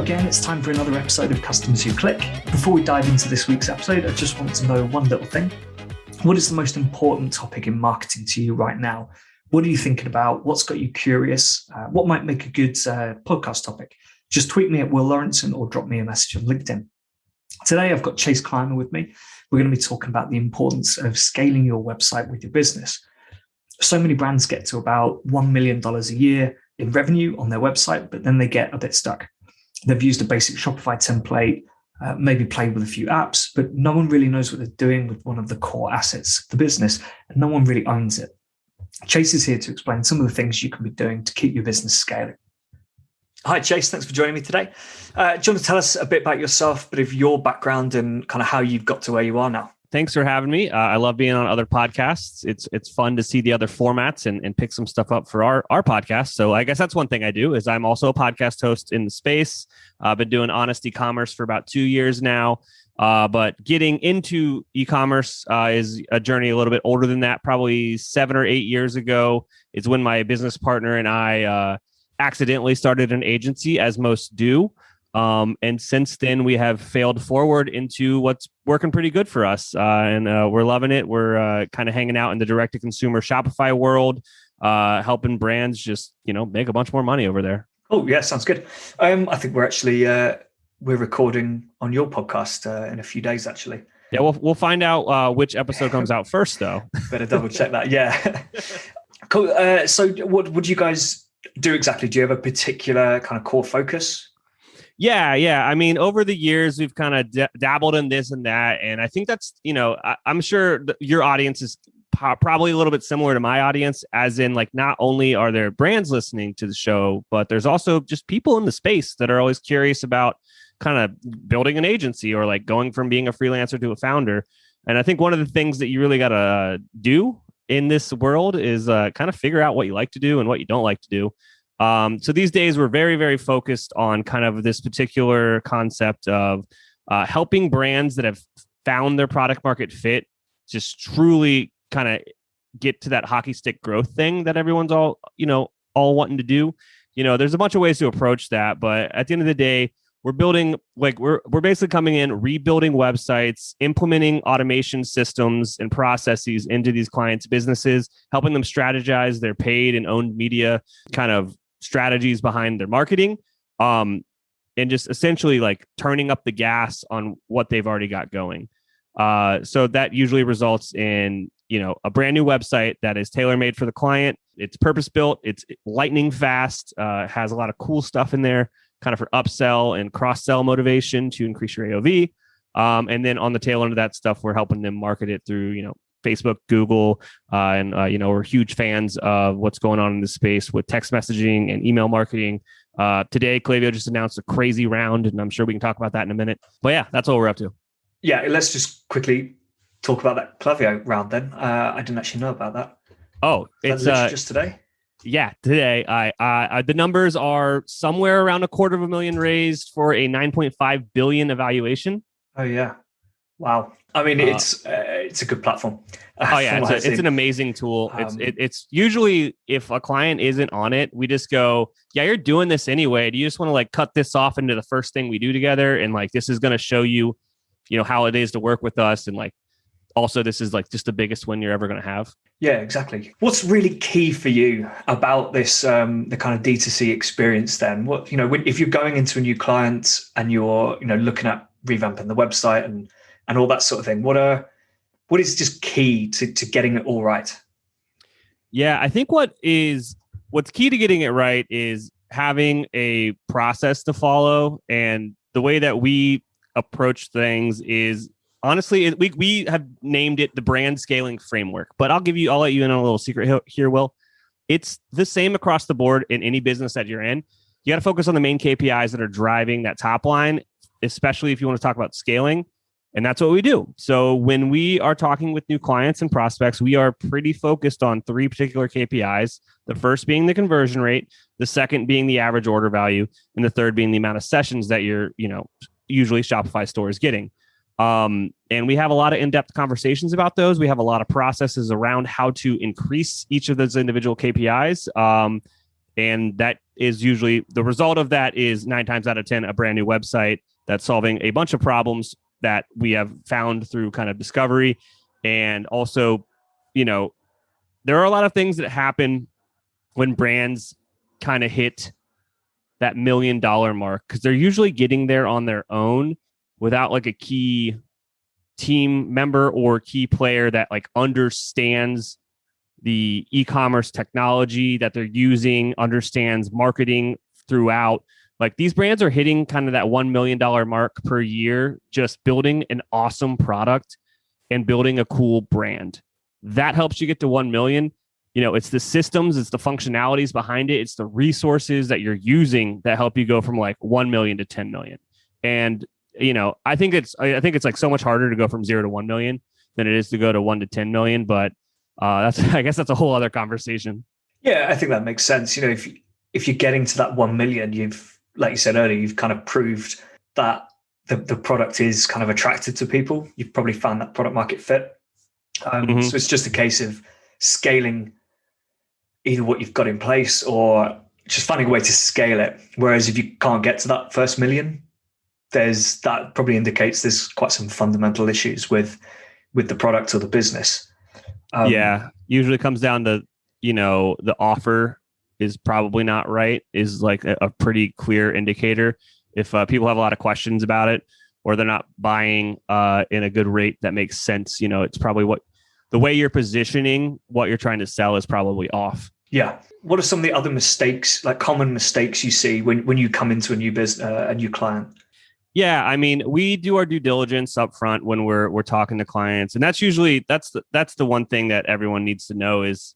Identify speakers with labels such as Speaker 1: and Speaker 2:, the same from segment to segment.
Speaker 1: again, it's time for another episode of Customers Who Click. Before we dive into this week's episode, I just want to know one little thing. What is the most important topic in marketing to you right now? What are you thinking about? What's got you curious? What might make a good podcast topic? Just tweet me at Will Lawrenson or drop me a message on LinkedIn. Today, I've got Chase Clymer with me. We're going to be talking about the importance of scaling your website with your business. So many brands get to about $1 million a year in revenue on their website, but then they get a bit stuck. They've used a basic Shopify template, maybe played with a few apps, but no one really knows what they're doing with one of the core assets of the business, and no one really owns it. Chase is here to explain some of the things you can be doing to keep your business scaling. Hi, Chase. Thanks for joining me today. Do you want to tell us a bit about yourself, a bit of your background and kind of how you've got to where you are now?
Speaker 2: Thanks for having me. I love being on other podcasts. It's fun to see the other formats and pick some stuff up for our podcast. So I guess that's one thing I do is I'm also a podcast host in the space. I've been doing honest e-commerce for about 2 years now. But getting into e-commerce is a journey a little bit older than that. Probably 7 or 8 years ago is when my business partner and I accidentally started an agency, as most do. And since then, we have failed forward into what's working pretty good for us. And we're loving it. We're kind of hanging out in the direct-to-consumer Shopify world, helping brands just, make a bunch more money over there.
Speaker 1: Oh, yeah, sounds good. I think we're actually we're recording on your podcast in a few days, actually.
Speaker 2: Yeah, we'll find out which episode comes out first, though.
Speaker 1: Better double check that. Yeah. Cool. So what would you guys do exactly? Do you have a particular kind of core focus?
Speaker 2: Yeah. I mean, over the years, we've kind of dabbled in this and that. And I think that's, I'm sure your audience is probably a little bit similar to my audience, as in like, not only are there brands listening to the show, but there's also just people in the space that are always curious about kind of building an agency or like going from being a freelancer to a founder. And I think one of the things that you really got to do in this world is kind of figure out what you like to do and what you don't like to do. So these days, we're very, very focused on kind of this particular concept of helping brands that have found their product market fit just truly kind of get to that hockey stick growth thing that everyone's all wanting to do. There's a bunch of ways to approach that, but at the end of the day, we're building, we're basically coming in, rebuilding websites, implementing automation systems and processes into these clients' businesses, helping them strategize their paid and owned media kind of strategies behind their marketing, and just essentially like turning up the gas on what they've already got going. So that usually results in, a brand new website that is tailor-made for the client. It's purpose-built. It's lightning fast, has a lot of cool stuff in there, kind of for upsell and cross-sell motivation to increase your AOV. And then on the tail end of that stuff, we're helping them market it through, Facebook, Google, and we're huge fans of what's going on in this space with text messaging and email marketing. Today, Klaviyo just announced a crazy round, and I'm sure we can talk about that in a minute. But yeah, that's what we're up to.
Speaker 1: Yeah, let's just quickly talk about that Klaviyo round then. I didn't actually know about that.
Speaker 2: Oh, it's
Speaker 1: just today?
Speaker 2: Yeah, today. The numbers are somewhere around $250,000 raised for a $9.5 billion evaluation.
Speaker 1: Oh yeah, wow. I mean, it's a good platform.
Speaker 2: Oh yeah, it's an amazing tool. It's usually, if a client isn't on it, we just go, yeah, you're doing this anyway. Do you just want to like cut this off into the first thing we do together? And like, this is going to show you, how it is to work with us. And like, also, this is like just the biggest win you're ever going to have.
Speaker 1: Yeah, exactly. What's really key for you about this, the kind of D2C experience then? What, if you're going into a new client and you're, looking at revamping the website and all that sort of thing, what is just key to getting it all right?
Speaker 2: Yeah, I think what's key to getting it right is having a process to follow. And the way that we approach things is, honestly, we have named it the brand scaling framework, but I'll let you in on a little secret here, Will. It's the same across the board in any business that you're in. You got to focus on the main KPIs that are driving that top line, especially if you want to talk about scaling. And that's what we do. So when we are talking with new clients and prospects, we are pretty focused on 3 particular KPIs. The first being the conversion rate, the second being the average order value, and the third being the amount of sessions that your, usually Shopify store is getting. And we have a lot of in-depth conversations about those. We have a lot of processes around how to increase each of those individual KPIs. And that is usually the result of that is 9 times out of 10, a brand new website that's solving a bunch of problems that we have found through kind of discovery. And also, there are a lot of things that happen when brands kind of hit that $1 million mark, because they're usually getting there on their own without like a key team member or key player that like understands the e-commerce technology that they're using, understands marketing throughout. Like these brands are hitting kind of that $1 million mark per year, just building an awesome product and building a cool brand. That helps you get to 1 million. It's the systems, it's the functionalities behind it, it's the resources that you're using that help you go from like 1 million to 10 million. And I think it's like so much harder to go from 0 to 1 million than it is to go to 1 to 10 million. But I guess that's a whole other conversation.
Speaker 1: Yeah, I think that makes sense. If you're getting to that 1 million, you've, like you said earlier, you've kind of proved that the product is kind of attractive to people. You've probably found that product market fit. So it's just a case of scaling either what you've got in place or just finding a way to scale it. Whereas if you can't get to that first million, that probably indicates there's quite some fundamental issues with the product or the business.
Speaker 2: Usually comes down to, the offer is probably not right, is like a pretty clear indicator. If people have a lot of questions about it, or they're not buying in a good rate that makes sense, it's probably the way you're positioning what you're trying to sell is probably off.
Speaker 1: Yeah. What are some of the other mistakes, like common mistakes you see when you come into a new business, a new client?
Speaker 2: Yeah, I mean, we do our due diligence up front when we're talking to clients, and that's usually that's the one thing that everyone needs to know is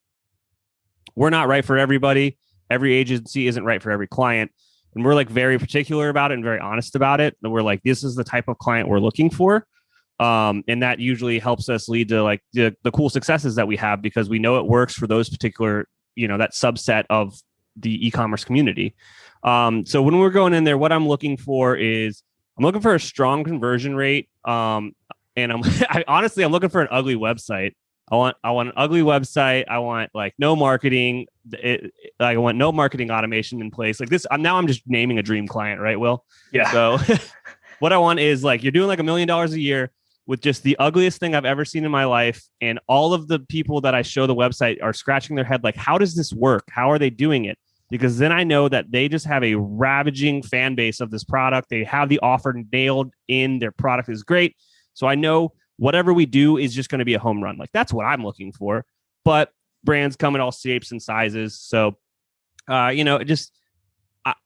Speaker 2: we're not right for everybody. Every agency isn't right for every client, and we're like very particular about it and very honest about it. And we're like, this is the type of client we're looking for, and that usually helps us lead to like the cool successes that we have because we know it works for those particular that subset of the e-commerce community. So when we're going in there, what I'm looking for is I'm looking for a strong conversion rate. And I'm I'm looking for an ugly website. I want an ugly website. I want like no marketing. I want no marketing automation in place like this. I'm just naming a dream client, right, Will?
Speaker 1: Yeah.
Speaker 2: So what I want is like, you're doing like $1 million a year with just the ugliest thing I've ever seen in my life. And all of the people that I show the website are scratching their head like, how does this work? How are they doing it? Because then I know that they just have a ravaging fan base of this product. They have the offer nailed in. Their product is great. So I know whatever we do is just going to be a home run. Like that's what I'm looking for. But brands come in all shapes and sizes. So, it's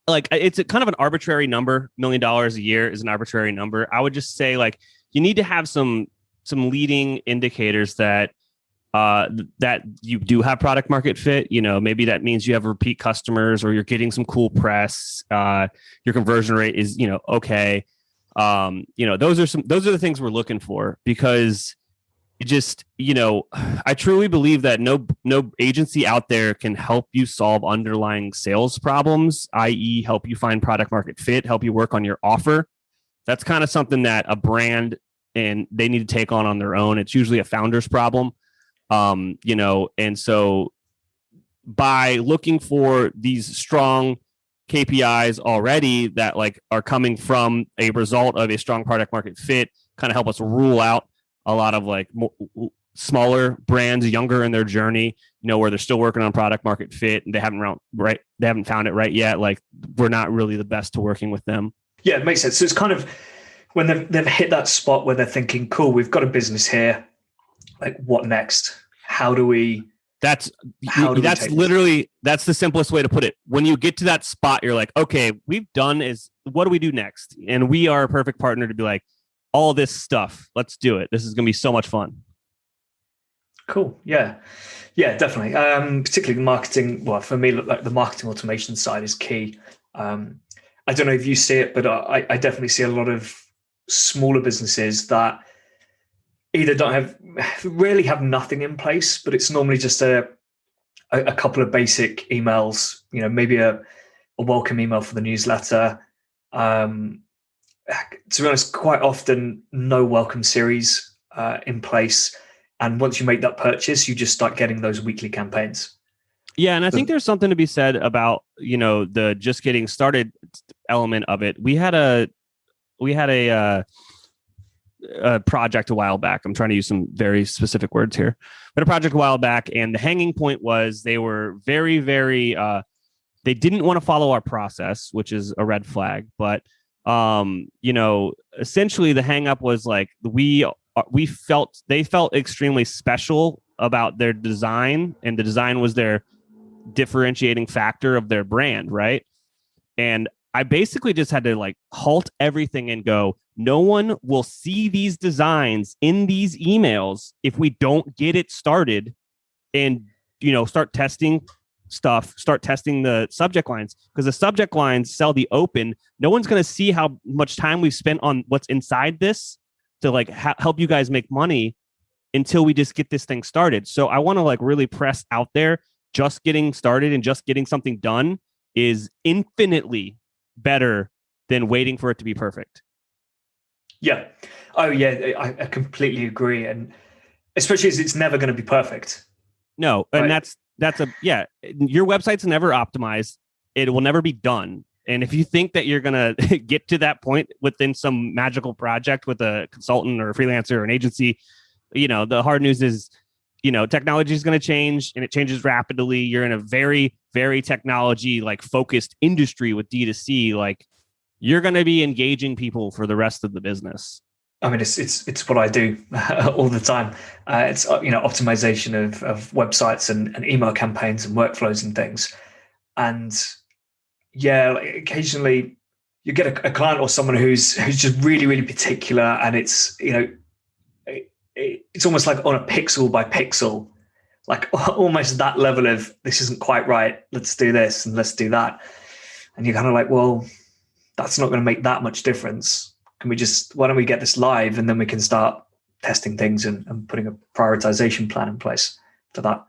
Speaker 2: a kind of an arbitrary number. $1 million a year is an arbitrary number. I would just say like, you need to have some leading indicators that you do have product market fit. Maybe that means you have repeat customers or you're getting some cool press. Your conversion rate is, okay. Those are the things we're looking for because it just, I truly believe that no agency out there can help you solve underlying sales problems, i.e. help you find product market fit, help you work on your offer. That's kind of something that a brand and they need to take on their own. It's usually a founder's problem. And so by looking for these strong KPIs already that like are coming from a result of a strong product market fit, kind of help us rule out a lot of like smaller brands, younger in their journey, where they're still working on product market fit and they haven't found it right yet. Like we're not really the best to working with them.
Speaker 1: Yeah, it makes sense. So it's kind of when they've hit that spot where they're thinking, cool, we've got a business here. Like what next? That's the simplest way to put it. When you get to that spot, you're like, okay, what do we do next? And we are a perfect partner to be like, all this stuff, let's do it. This is going to be so much fun. Cool. Yeah, definitely. Particularly marketing. Well, for me, like the marketing automation side is key. I don't know if you see it, but I definitely see a lot of smaller businesses that either rarely have nothing in place, but it's normally just a couple of basic emails, maybe a welcome email for the newsletter. To be honest, quite often no welcome series in place. And once you make that purchase, you just start getting those weekly campaigns.
Speaker 2: Yeah, and I think there's something to be said about, the just getting started element of it. We had a project a while back. I'm trying to use some very specific words here, but a project a while back, and the hanging point was they were very, very. They didn't want to follow our process, which is a red flag. But essentially, the hang up was like they felt extremely special about their design, and the design was their differentiating factor of their brand, right? And I basically just had to like halt everything and go, no one will see these designs in these emails if we don't get it started and, start testing stuff, start testing the subject lines, because the subject lines sell the open. No one's going to see how much time we've spent on what's inside this to like help you guys make money until we just get this thing started. So I want to like really press out there. Just getting started and just getting something done is infinitely better than waiting for it to be perfect.
Speaker 1: Yeah. Oh, yeah. I completely agree. And especially as it's never going to be perfect.
Speaker 2: No. And right? Your website's never optimized. It will never be done. And if you think that you're going to get to that point within some magical project with a consultant or a freelancer or an agency, the hard news is, technology is going to change, and it changes rapidly. You're in a very, very technology like focused industry with D2C. Like, you're going to be engaging people for the rest of the business.
Speaker 1: I mean, it's what I do all the time. It's optimization of websites and email campaigns and workflows and things. And yeah, like occasionally you get a client or someone who's just really, really particular, and it's it's almost like on a pixel by pixel, like almost that level of this isn't quite right. Let's do this and let's do that. And you're kind of like, well, that's not going to make that much difference. Why don't we get this live, and then we can start testing things and putting a prioritization plan in place for that.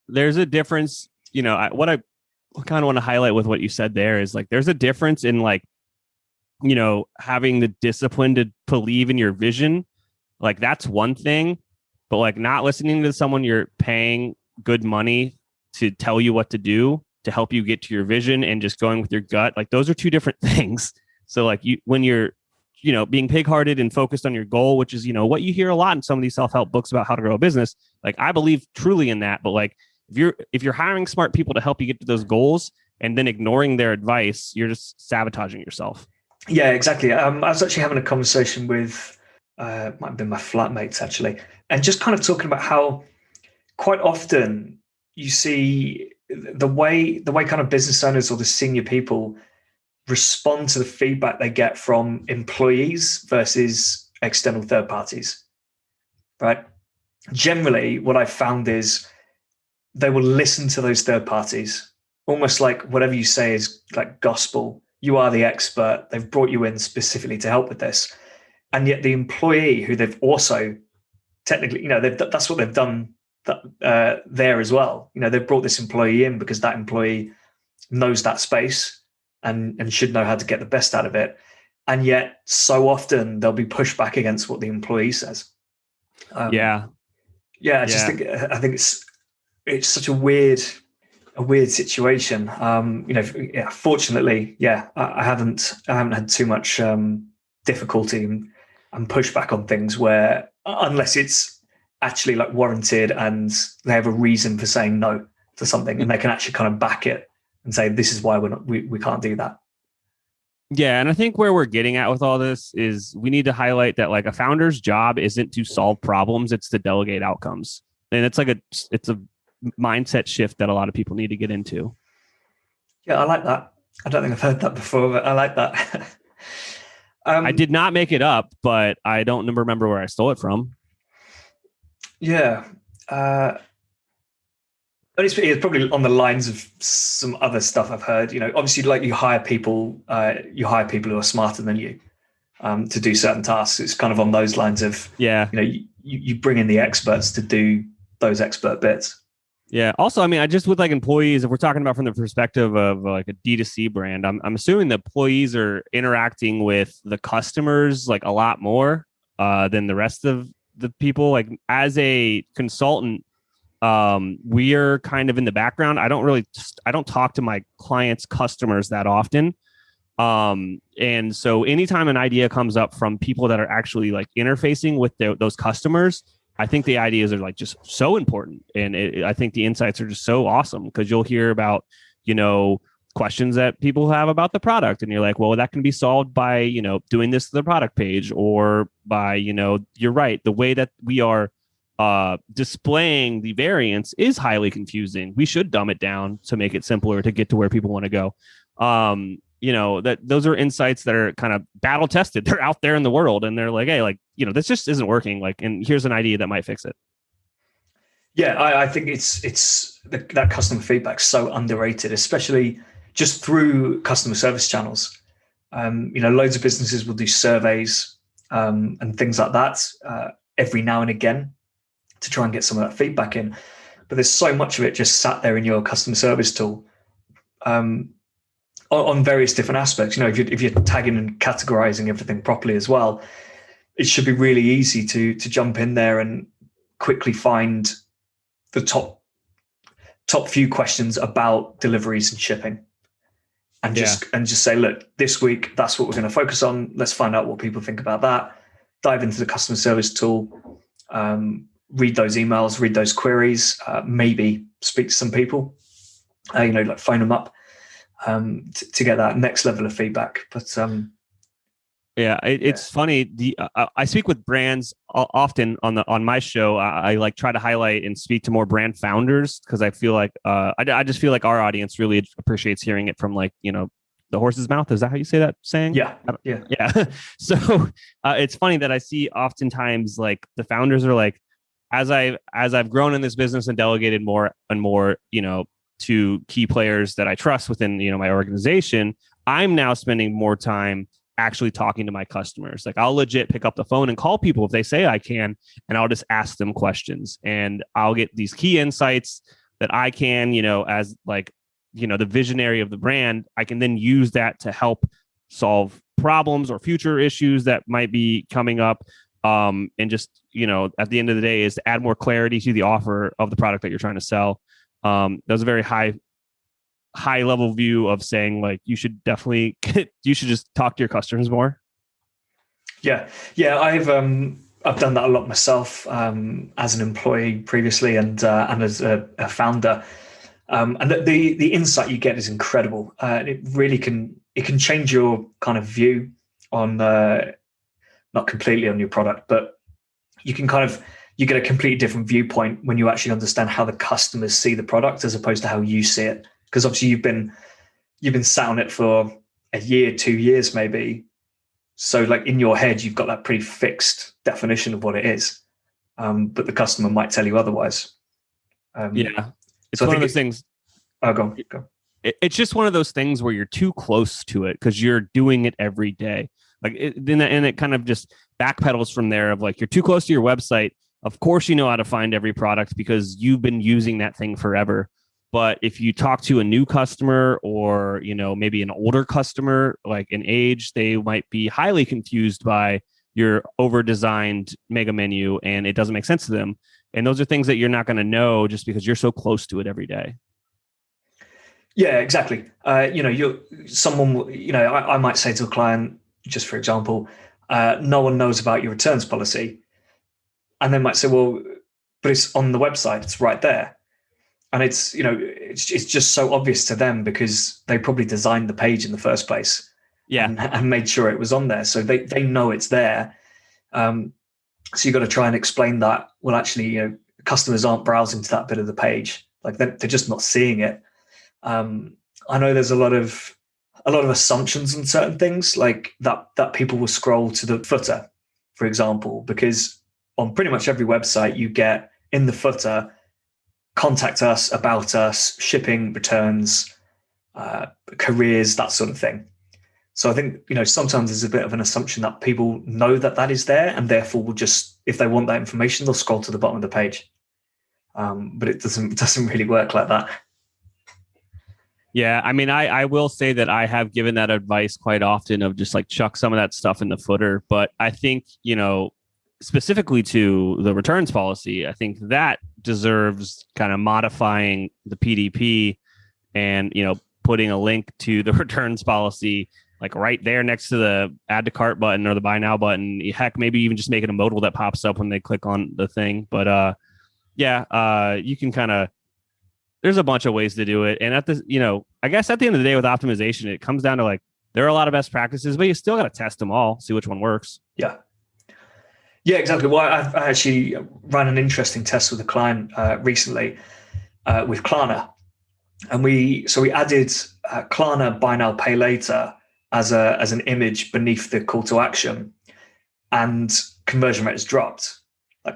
Speaker 2: There's a difference. What I kind of want to highlight with what you said there is like, there's a difference in like, having the discipline to believe in your vision. Like, that's one thing, but like not listening to someone you're paying good money to tell you what to do to help you get to your vision and just going with your gut, like those are two different things. So like when you're, being pig-hearted and focused on your goal, which is, what you hear a lot in some of these self-help books about how to grow a business. Like, I believe truly in that, but like if you're hiring smart people to help you get to those goals and then ignoring their advice, you're just sabotaging yourself.
Speaker 1: Yeah, exactly. I was actually having a conversation with might have been my flatmates actually, and just kind of talking about how quite often you see the way kind of business owners or the senior people respond to the feedback they get from employees versus external third parties, right? Generally, what I've found is they will listen to those third parties, almost like whatever you say is like gospel. You are the expert. They've brought you in specifically to help with this. And yet the employee, who they've also technically, that's what they've done there as well. They've brought this employee in because that employee knows that space and should know how to get the best out of it. And yet so often they'll be pushed back against what the employee says. I think it's such a weird situation. Fortunately, I haven't had too much difficulty and pushback on things where, unless it's actually like warranted and they have a reason for saying no to something and they can actually kind of back it and say, this is why we can't do that.
Speaker 2: Yeah. And I think where we're getting at with all this is we need to highlight that like a founder's job isn't to solve problems, it's to delegate outcomes. And it's a mindset shift that a lot of people need to get into.
Speaker 1: Yeah, I like that. I don't think I've heard that before, but I like that.
Speaker 2: I did not make it up, but I don't remember where I stole it from.
Speaker 1: Yeah. It's probably on the lines of some other stuff I've heard. Obviously, like you hire people who are smarter than you to do certain tasks. It's kind of on those lines of, you bring in the experts to do those expert bits.
Speaker 2: Yeah. Also, I mean, I just with like employees, if we're talking about from the perspective of like a D2C brand, I'm assuming the employees are interacting with the customers like a lot more than the rest of the people. Like as a consultant, We are kind of in the background. I don't talk to my clients' customers that often. And so anytime an idea comes up from people that are actually like interfacing with those customers, I think the ideas are like just so important. And I think the insights are just so awesome because you'll hear about, questions that people have about the product. And you're like, well, that can be solved by, doing this to the product page or by, you're right. The way that we are displaying the variants is highly confusing. We should dumb it down to make it simpler to get to where people want to go. That those are insights that are kind of battle tested. They're out there in the world and they're like, hey, this just isn't working. And here's an idea that might fix it.
Speaker 1: Yeah, I think that customer feedback so underrated, especially just through customer service channels. Loads of businesses will do surveys and things like that every now and again to try and get some of that feedback in. But there's so much of it just sat there in your customer service tool on various different aspects. If you're tagging and categorizing everything properly as well, it should be really easy to jump in there and quickly find the top few questions about deliveries and shipping. And just say, look, this week, that's what we're going to focus on. Let's find out what people think about that. Dive into the customer service tool, read those emails, read those queries, maybe speak to some people, like phone them up to get that next level of feedback. But
Speaker 2: it's funny. I speak with brands often on my show. I like try to highlight and speak to more brand founders because I feel like I just feel like our audience really appreciates hearing it from the horse's mouth. Is that how you say that saying?
Speaker 1: Yeah.
Speaker 2: So it's funny that I see oftentimes like the founders are like, as I've grown in this business and delegated more and more, to key players that I trust within my organization, I'm now spending more time actually talking to my customers. Like I'll legit pick up the phone and call people if they say I can, and I'll just ask them questions and I'll get these key insights that I can, as the visionary of the brand, I can then use that to help solve problems or future issues that might be coming up. And just, at the end of the day is to add more clarity to the offer of the product that you're trying to sell. That was a very high level view of saying like you should just talk to your customers more. Yeah.
Speaker 1: I've done that a lot myself as an employee previously and as a founder. And the insight you get is incredible. It really can change your kind of view on not completely on your product, but you get a completely different viewpoint when you actually understand how the customers see the product as opposed to how you see it. Because obviously you've been sat on it for a year, 2 years maybe. So like in your head, you've got that pretty fixed definition of what it is. But the customer might tell you otherwise.
Speaker 2: It's one of those things.
Speaker 1: Oh, go.
Speaker 2: It's just one of those things where you're too close to it because you're doing it every day. And it kind of just backpedals from there of like, you're too close to your website. Of course, you know how to find every product because you've been using that thing forever. But if you talk to a new customer or, maybe an older customer, like in age, they might be highly confused by your over-designed mega menu and it doesn't make sense to them. And those are things that you're not going to know just because you're so close to it every day.
Speaker 1: Yeah, exactly. I might say to a client, just for example, no one knows about your returns policy. And they might say, well, but it's on the website, it's right there. And it's just so obvious to them because they probably designed the page in the first place.
Speaker 2: Yeah.
Speaker 1: And made sure it was on there. So they know it's there. So you've got to try and explain that. Well, actually, customers aren't browsing to that bit of the page. Like they're just not seeing it. I know there's a lot of assumptions on certain things like that people will scroll to the footer, for example, because on pretty much every website you get in the footer, contact us, about us, shipping, returns, careers, that sort of thing. So I think, sometimes there's a bit of an assumption that people know that is there and therefore will just, if they want that information, they'll scroll to the bottom of the page. But it doesn't really work like that.
Speaker 2: Yeah, I mean, I will say that I have given that advice quite often of just like chuck some of that stuff in the footer. But I think, specifically to the returns policy, I think that deserves kind of modifying the PDP and, putting a link to the returns policy, like right there next to the add to cart button or the buy now button. Heck, maybe even just make it a modal that pops up when they click on the thing. But you can kind of, there's a bunch of ways to do it. And I guess at the end of the day with optimization, it comes down to like, there are a lot of best practices, but you still got to test them all, see which one works.
Speaker 1: Yeah. Yeah, exactly. Well, I actually ran an interesting test with a client recently with Klarna. And we added Klarna buy now, pay later as an image beneath the call to action, and conversion rate has dropped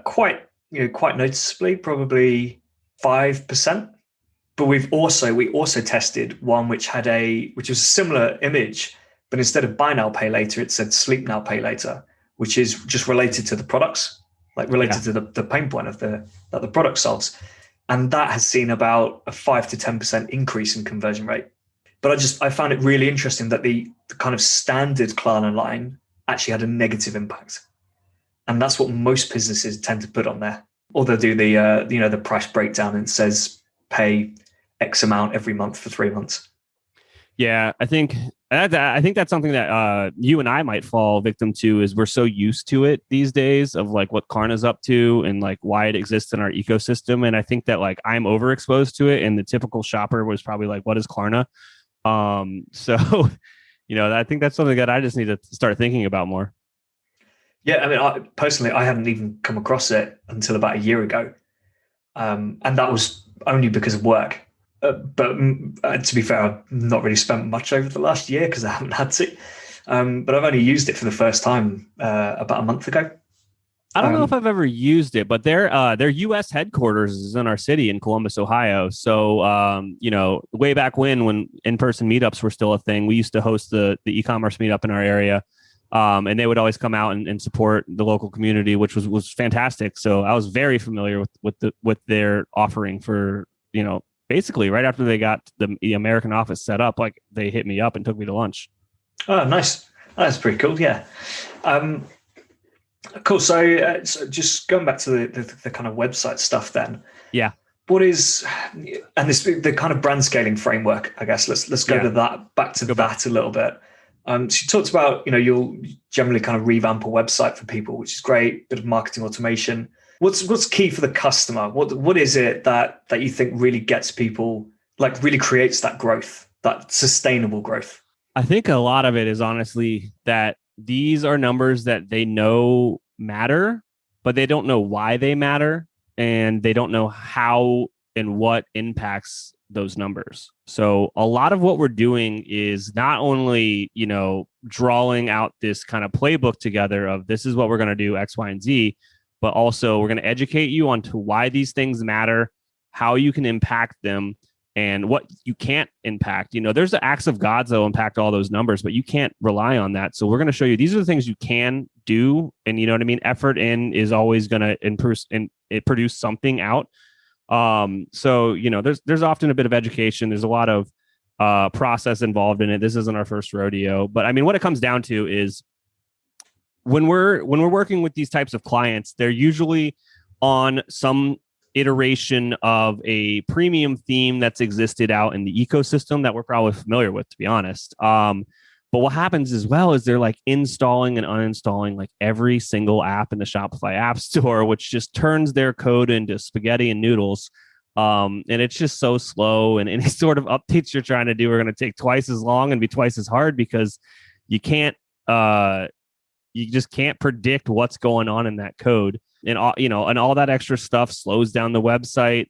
Speaker 1: quite noticeably, probably 5%. But we also tested one which was a similar image, but instead of buy now, pay later, it said sleep now, pay later, which is just related to the products, related to the pain point that the product solves. And that has seen about a 5 to 10% increase in conversion rate. But I found it really interesting that the kind of standard Klarna line actually had a negative impact. And that's what most businesses tend to put on there. Or they'll do the price breakdown and it says pay X amount every month for 3 months.
Speaker 2: Yeah, I think that's something that you and I might fall victim to, is we're so used to it these days of like what Klarna's up to and like why it exists in our ecosystem. And I think that like I'm overexposed to it, and the typical shopper was probably like, what is Klarna? So, I think that's something that I just need to start thinking about more.
Speaker 1: Yeah, I mean, personally, I hadn't even come across it until about a year ago. And that was only because of work. But to be fair, I've not really spent much over the last year because I haven't had to. But I've only used it for the first time about a month ago.
Speaker 2: I don't know if I've ever used it, but their U.S. headquarters is in our city in Columbus, Ohio. So, way back when in-person meetups were still a thing, we used to host the e-commerce meetup in our area. And they would always come out and support the local community, which was fantastic. So I was very familiar with their offering for, basically right after they got the American office set up, like they hit me up and took me to lunch.
Speaker 1: Oh, nice. That's pretty cool. Yeah. Cool. So just going back to the kind of website stuff then.
Speaker 2: Yeah.
Speaker 1: What is, and the kind of brand scaling framework, I guess, let's go to that, back to that a little bit. So you talked about, you'll generally kind of revamp a website for people, which is great, bit of marketing automation. What's key for the customer? What is it that you think really gets people, like really creates that growth, that sustainable growth?
Speaker 2: I think a lot of it is honestly that these are numbers that they know matter, but they don't know why they matter, and they don't know how and what impacts those numbers. So a lot of what we're doing is not only, drawing out this kind of playbook together of this is what we're going to do X, Y, and Z, but also we're going to educate you on to why these things matter, how you can impact them, and what you can't impact. There's the acts of God that will impact all those numbers, but you can't rely on that. So we're going to show you these are the things you can do. And you know what I mean? Effort in is always going to improve and it produce something out. So, there's often a bit of education. There's a lot of process involved in it. This isn't our first rodeo, but I mean, what it comes down to is when we're working with these types of clients, they're usually on some iteration of a premium theme that's existed out in the ecosystem that we're probably familiar with, to be honest. But what happens as well is they're like installing and uninstalling like every single app in the Shopify App Store, which just turns their code into spaghetti and noodles. And it's just so slow. And any sort of updates you're trying to do are going to take twice as long and be twice as hard because you just can't predict what's going on in that code. And all that extra stuff slows down the website.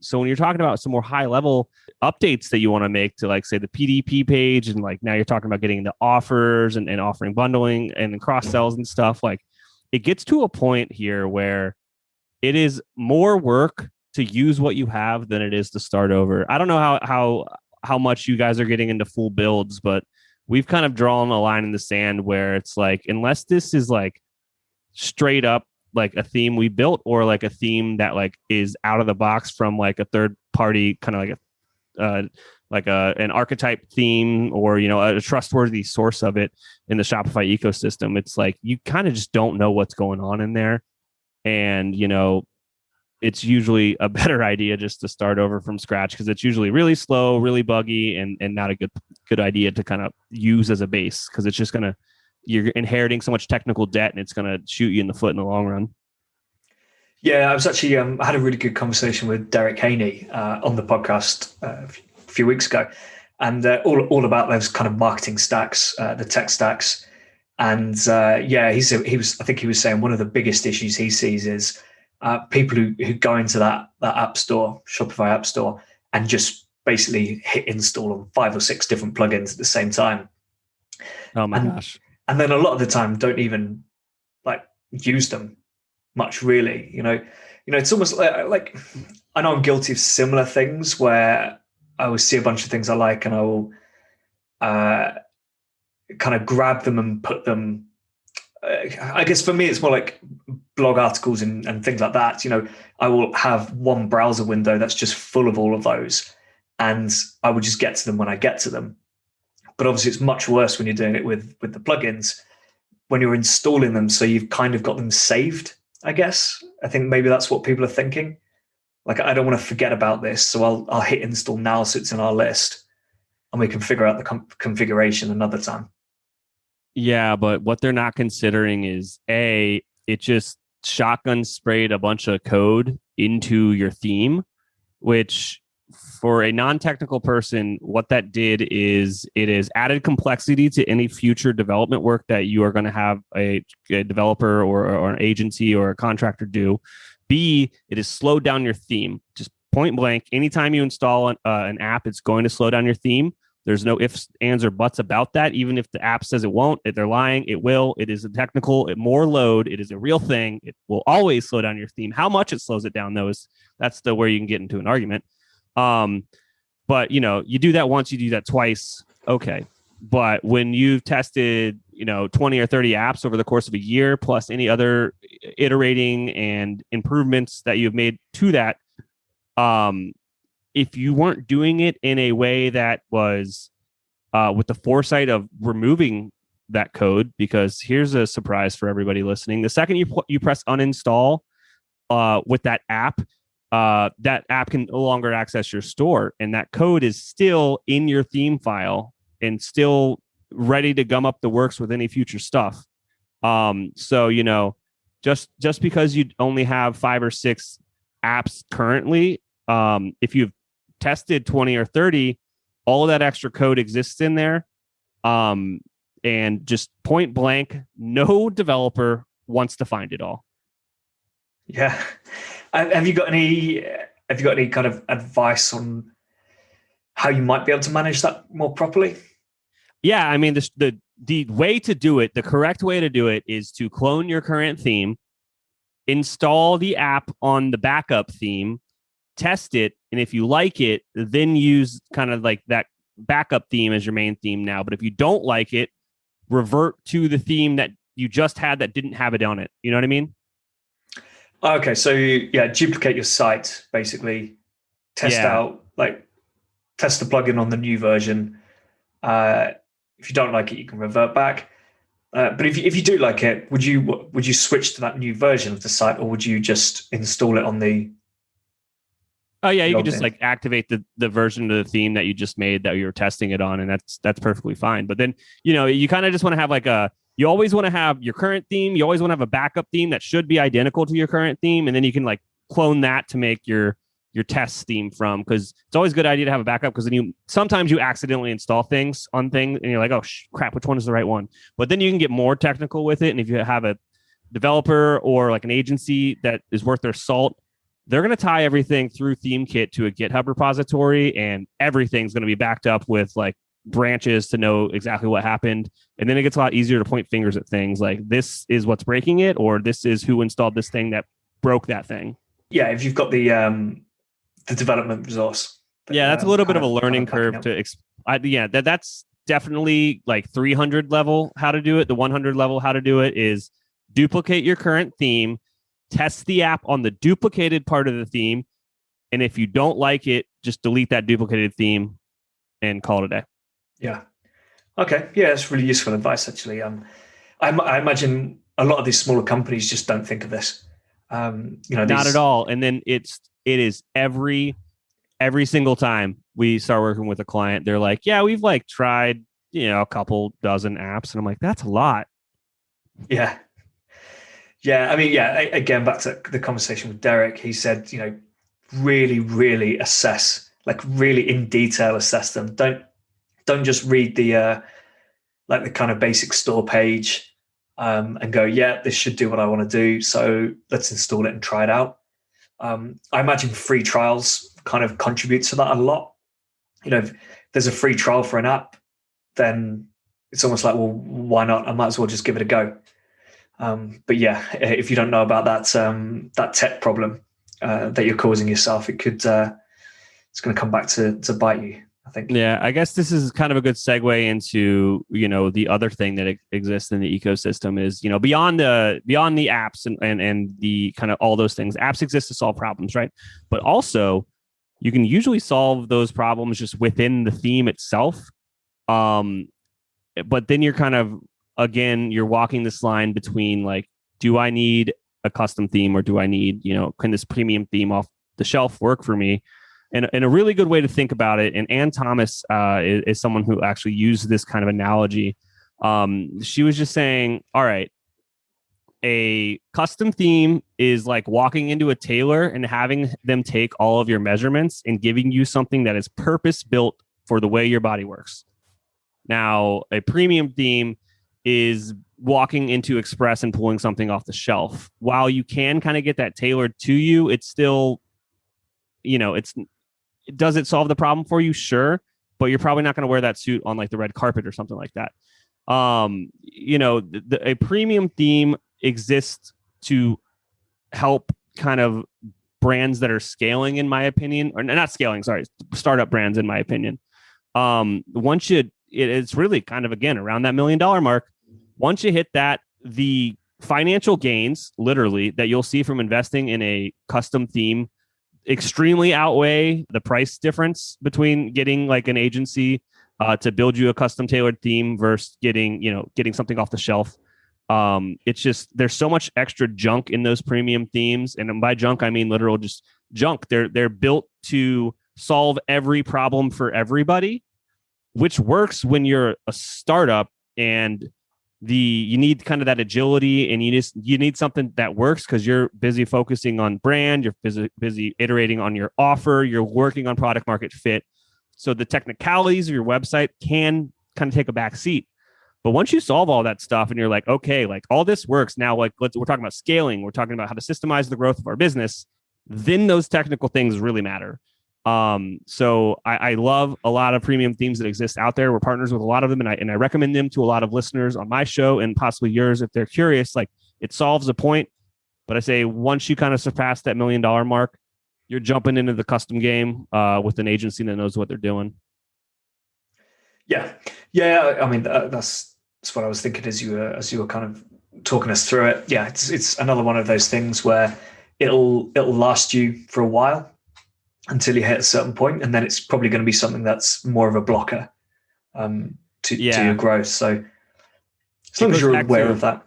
Speaker 2: So when you're talking about some more high level updates that you want to make to like say the PDP page, and like now you're talking about getting the offers and offering bundling and cross sells and stuff, like it gets to a point here where it is more work to use what you have than it is to start over. I don't know how much you guys are getting into full builds, but we've kind of drawn a line in the sand where it's like, unless this is like straight up like a theme we built or like a theme that like is out of the box from like a third party kind of like like an archetype theme or, a trustworthy source of it in the Shopify ecosystem, it's like you kind of just don't know what's going on in there. And, it's usually a better idea just to start over from scratch because it's usually really slow, really buggy, and not a good idea to kind of use as a base because it's just you're inheriting so much technical debt and it's gonna shoot you in the foot in the long run.
Speaker 1: Yeah, I was actually I had a really good conversation with Derek Haney on the podcast a few weeks ago, and all about those kind of marketing stacks, the tech stacks, and he was saying one of the biggest issues he sees is people who go into that app store, Shopify app store, and just basically hit install on 5 or 6 different plugins at the same time.
Speaker 2: Oh my gosh!
Speaker 1: And then a lot of the time don't even like use them much, really. It's almost like I know I'm guilty of similar things where I will see a bunch of things I like and I will kind of grab them and put them. I guess for me, it's more like blog articles and things like that. I will have one browser window that's just full of all of those, and I will just get to them when I get to them. But obviously, it's much worse when you're doing it with the plugins, when you're installing them. So you've kind of got them saved, I guess. I think maybe that's what people are thinking. Like, I don't want to forget about this, so I'll hit install now so it's in our list, and we can figure out the configuration another time.
Speaker 2: Yeah, but what they're not considering is it just shotgun sprayed a bunch of code into your theme, which for a non-technical person, what that did is it is added complexity to any future development work that you are going to have a developer or an agency or a contractor do. B, it has slowed down your theme. Just point blank, anytime you install an app, it's going to slow down your theme. There's no ifs, ands, or buts about that. Even if the app says it won't, if they're lying, it will. It is a technical, more load. It is a real thing. It will always slow down your theme. How much it slows it down, though, that's where you can get into an argument. But you do that once, you do that twice, okay. But when you've tested, 20 or 30 apps over the course of a year, plus any other iterating and improvements that you've made to that, if you weren't doing it in a way that was with the foresight of removing that code, because here's a surprise for everybody listening. The second you press uninstall with that app can no longer access your store. And that code is still in your theme file and still ready to gum up the works with any future stuff. So, just because you only have 5 or 6 apps currently, if you've tested 20 or 30, all of that extra code exists in there. And just point blank, no developer wants to find it all.
Speaker 1: Yeah. Have you got any kind of advice on how you might be able to manage that more properly?
Speaker 2: Yeah, I mean, the way to do it, the correct way to do it is to clone your current theme, install the app on the backup theme, test it, and if you like it, then use kind of like that backup theme as your main theme now. But if you don't like it, revert to the theme that you just had that didn't have it on it. You know what I mean?
Speaker 1: Okay, so duplicate your site, basically. Test the plugin on the new version. If you don't like it, you can revert back. But if you do like it, would you switch to that new version of the site, or would you just install it on the?
Speaker 2: Oh yeah, you could just like activate the version of the theme that you just made that you were testing it on, and that's perfectly fine. But then you kind of just want to have you always want to have your current theme. You always want to have a backup theme that should be identical to your current theme, and then you can like clone that to make your test theme from. Because it's always a good idea to have a backup, because then sometimes you accidentally install things on things, and you're like, oh crap, which one is the right one? But then you can get more technical with it, and if you have a developer or like an agency that is worth their salt, they're going to tie everything through ThemeKit to a GitHub repository, and everything's going to be backed up with like branches to know exactly what happened. And then it gets a lot easier to point fingers at things like this is what's breaking it, or this is who installed this thing that broke that thing. Yeah,
Speaker 1: if you've got the development resource.
Speaker 2: That's a little bit of a learning curve that's definitely like 300 level how to do it. The 100 level how to do it is duplicate your current theme, test the app on the duplicated part of the theme, and if you don't like it, just delete that duplicated theme and call it a day.
Speaker 1: Yeah. Okay. Yeah, that's really useful advice, actually. I imagine a lot of these smaller companies just don't think of this.
Speaker 2: Not at all. And then it is every single time we start working with a client, they're like, yeah, we've like tried, a couple dozen apps. And I'm like, that's a lot.
Speaker 1: Yeah. Yeah. I mean, yeah, again, back to the conversation with Derek, he said, really, really assess, like really in detail assess them. Don't just read the like the kind of basic store page and go, yeah, this should do what I want to do. So let's install it and try it out. I imagine free trials kind of contribute to that a lot. If there's a free trial for an app, then it's almost like, well, why not? I might as well just give it a go. But yeah, if you don't know about that tech problem that you're causing yourself, it's going to come back to bite you, I think.
Speaker 2: Yeah, I guess this is kind of a good segue into, the other thing that exists in the ecosystem is, beyond the apps and the kind of all those things. Apps exist to solve problems, right? But also you can usually solve those problems just within the theme itself. But then you're kind of, again, you're walking this line between like, do I need a custom theme or do I need, can this premium theme off the shelf work for me? And a really good way to think about it, and Ann Thomas is someone who actually used this kind of analogy. She was just saying, all right, a custom theme is like walking into a tailor and having them take all of your measurements and giving you something that is purpose built for the way your body works. Now, a premium theme is walking into Express and pulling something off the shelf. While you can kind of get that tailored to you, it's still, does it solve the problem for you? Sure. But you're probably not going to wear that suit on like the red carpet or something like that. A premium theme exists to help kind of brands that are scaling, in my opinion, or not scaling, sorry, startup brands, in my opinion. It's really kind of, again, around that $1 million mark. Once you hit that, the financial gains, literally, that you'll see from investing in a custom theme extremely outweigh the price difference between getting like an agency to build you a custom tailored theme versus getting something off the shelf. It's just, there's so much extra junk in those premium themes. And by junk, I mean literal just junk. They're built to solve every problem for everybody, which works when you're a startup and you need kind of that agility, and you need something that works because you're busy focusing on brand, you're busy iterating on your offer, you're working on product market fit. So the technicalities of your website can kind of take a back seat. But once you solve all that stuff and you're like, okay, like all this works now, like we're talking about scaling, we're talking about how to systemize the growth of our business, then those technical things really matter. So I love a lot of premium themes that exist out there. We're partners with a lot of them, and I recommend them to a lot of listeners on my show and possibly yours if they're curious. Like, it solves a point, but I say once you kind of surpass that $1 million mark, you're jumping into the custom game with an agency that knows what they're doing.
Speaker 1: Yeah. I mean, that's what I was thinking as you were kind of talking us through it. Yeah, it's another one of those things where it'll last you for a while until you hit a certain point, and then it's probably going to be something that's more of a blocker to your growth. So as long as you're aware of that.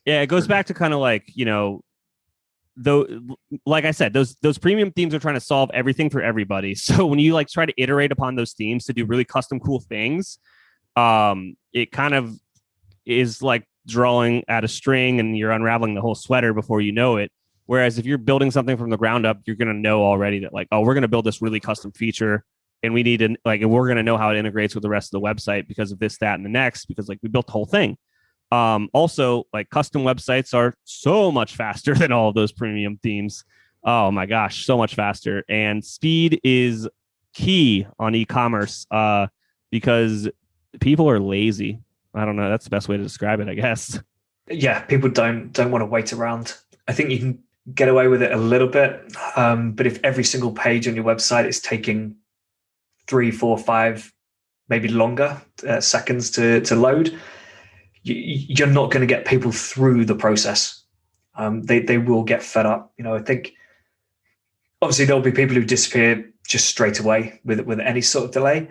Speaker 2: Yeah, it goes back to kind of like, though, like I said, those premium themes are trying to solve everything for everybody. So when you like try to iterate upon those themes to do really custom cool things, it kind of is like drawing at a string and you're unraveling the whole sweater before you know it. Whereas if you're building something from the ground up, you're going to know already that like, oh, we're going to build this really custom feature, and we need to and we're going to know how it integrates with the rest of the website because of this, that, and the next, because like we built the whole thing. Also, like custom websites are so much faster than all of those premium themes. Oh my gosh, so much faster. And speed is key on e-commerce because people are lazy. I don't know. That's the best way to describe it, I guess.
Speaker 1: Yeah, people don't want to wait around. I think you can get away with it a little bit. But if every single page on your website is taking 3, 4, 5, maybe longer seconds to load, you're not going to get people through the process. They will get fed up. I think obviously there'll be people who disappear just straight away with any sort of delay.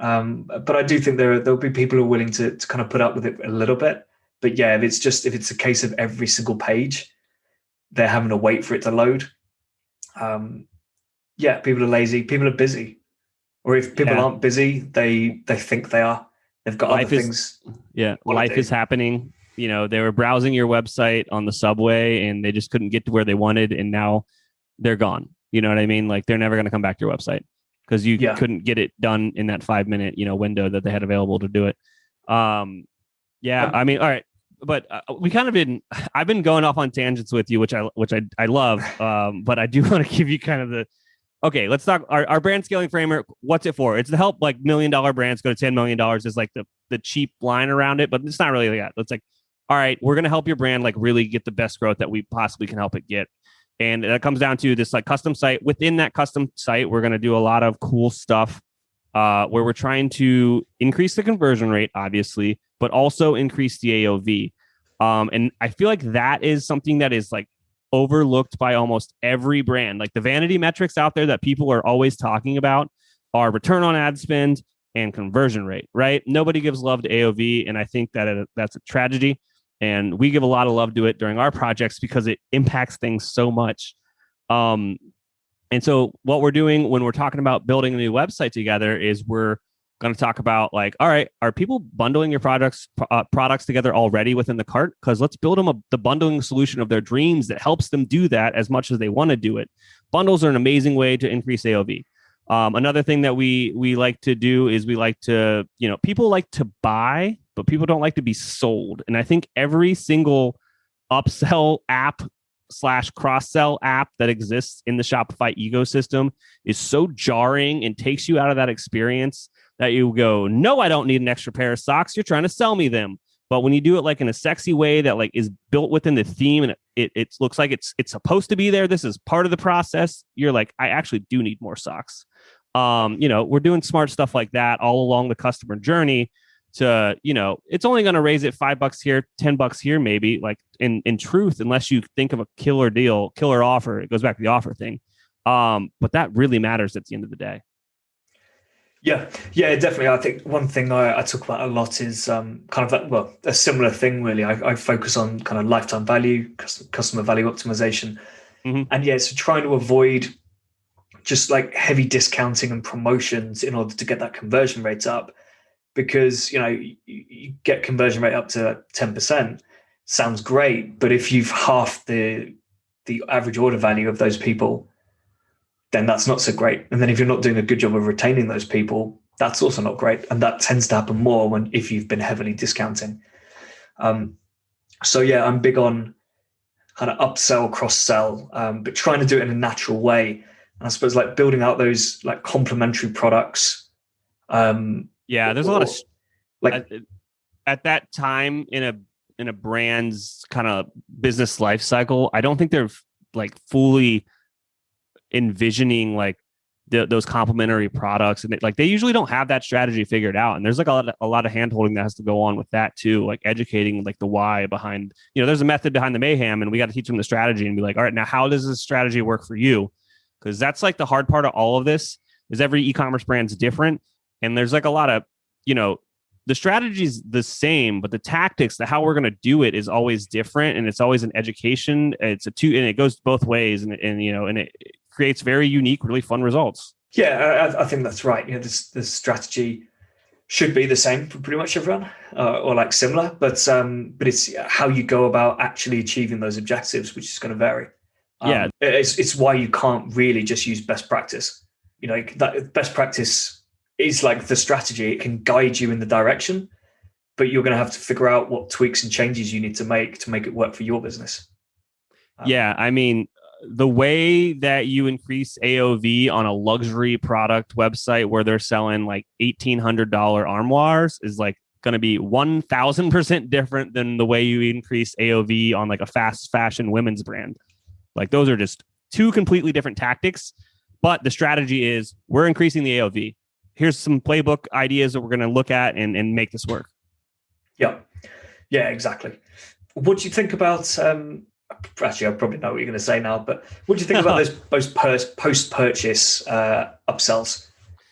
Speaker 1: But I do think there'll be people who are willing to kind of put up with it a little bit. But yeah, if it's a case of every single page, they're having to wait for it to load. Yeah, people are lazy, people are busy. Or if people aren't busy, they think they are. They've got other things.
Speaker 2: Yeah, life is happening. You know, they were browsing your website on the subway and they just couldn't get to where they wanted, and now they're gone. You know what I mean? Like, they're never going to come back to your website because you couldn't get it done in that 5-minute, window that they had available to do it. I mean, all right. But I've been going off on tangents with you, which I love. But I do want to give you kind of okay, let's talk our brand scaling framework. What's it for? It's to help like $1 million brands go to $10 million is like the cheap line around it, but it's not really like that. It's like, all right, we're going to help your brand like really get the best growth that we possibly can help it get. And that comes down to this like custom site. Within that custom site, we're going to do a lot of cool stuff where we're trying to increase the conversion rate, obviously, but also increase the AOV. And I feel like that is something that is like overlooked by almost every brand. Like, the vanity metrics out there that people are always talking about are return on ad spend and conversion rate, right? Nobody gives love to AOV. And I think that that's a tragedy. And we give a lot of love to it during our projects because it impacts things so much. And so what we're doing when we're talking about building a new website together is we're going to talk about like, all right, are people bundling your products together already within the cart? Because let's build them the bundling solution of their dreams that helps them do that as much as they want to do it. Bundles are an amazing way to increase AOV. Another thing that we like to do is we like to, people like to buy, but people don't like to be sold. And I think every single upsell app / cross-sell app that exists in the Shopify ecosystem is so jarring and takes you out of that experience that you go, no, I don't need an extra pair of socks. You're trying to sell me them. But when you do it like in a sexy way that like is built within the theme and it looks like it's supposed to be there, this is part of the process, you're like, I actually do need more socks. We're doing smart stuff like that all along the customer journey to, it's only going to raise it $5 here, $10 here, maybe, like in truth, unless you think of a killer deal, killer offer. It goes back to the offer thing. But that really matters at the end of the day.
Speaker 1: Yeah, definitely. I think one thing I talk about a lot is kind of that, a similar thing, really. I focus on kind of lifetime value, customer value optimization. Mm-hmm. And so trying to avoid just like heavy discounting and promotions in order to get that conversion rate up. Because, you get conversion rate up to 10%, sounds great. But if you've halved the average order value of those people, then that's not so great. And then if you're not doing a good job of retaining those people, that's also not great. And that tends to happen more if you've been heavily discounting. I'm big on kind of upsell, cross-sell, but trying to do it in a natural way. And I suppose like building out those like complementary products.
Speaker 2: There's a lot of like at that time in a brand's kind of business life cycle, I don't think they're like fully envisioning like those complementary products, and they usually don't have that strategy figured out. And there's like a lot of hand holding that has to go on with that too, like educating like the why behind, there's a method behind the mayhem, and we got to teach them the strategy and be like, all right, now how does this strategy work for you? Because that's like the hard part of all of this is every e-commerce brand's different. And there's like a lot of, the strategy's the same, but the tactics, how we're going to do it is always different. And it's always an education. And it goes both ways. And it creates very unique, really fun results.
Speaker 1: Yeah, I think that's right. The strategy should be the same for pretty much everyone or like similar, but it's how you go about actually achieving those objectives, which is going to vary. It's why you can't really just use best practice. That best practice is like the strategy. It can guide you in the direction, but you're going to have to figure out what tweaks and changes you need to make it work for your business.
Speaker 2: I mean, the way that you increase AOV on a luxury product website where they're selling like $1,800 armoires is like going to be 1,000% different than the way you increase AOV on like a fast fashion women's brand. Like, those are just two completely different tactics, but the strategy is we're increasing the AOV. Here's some playbook ideas that we're going to look at and make this work.
Speaker 1: Yeah, exactly. What do you think about, actually, I probably know what you're going to say now, but what do you think about those post-purchase upsells?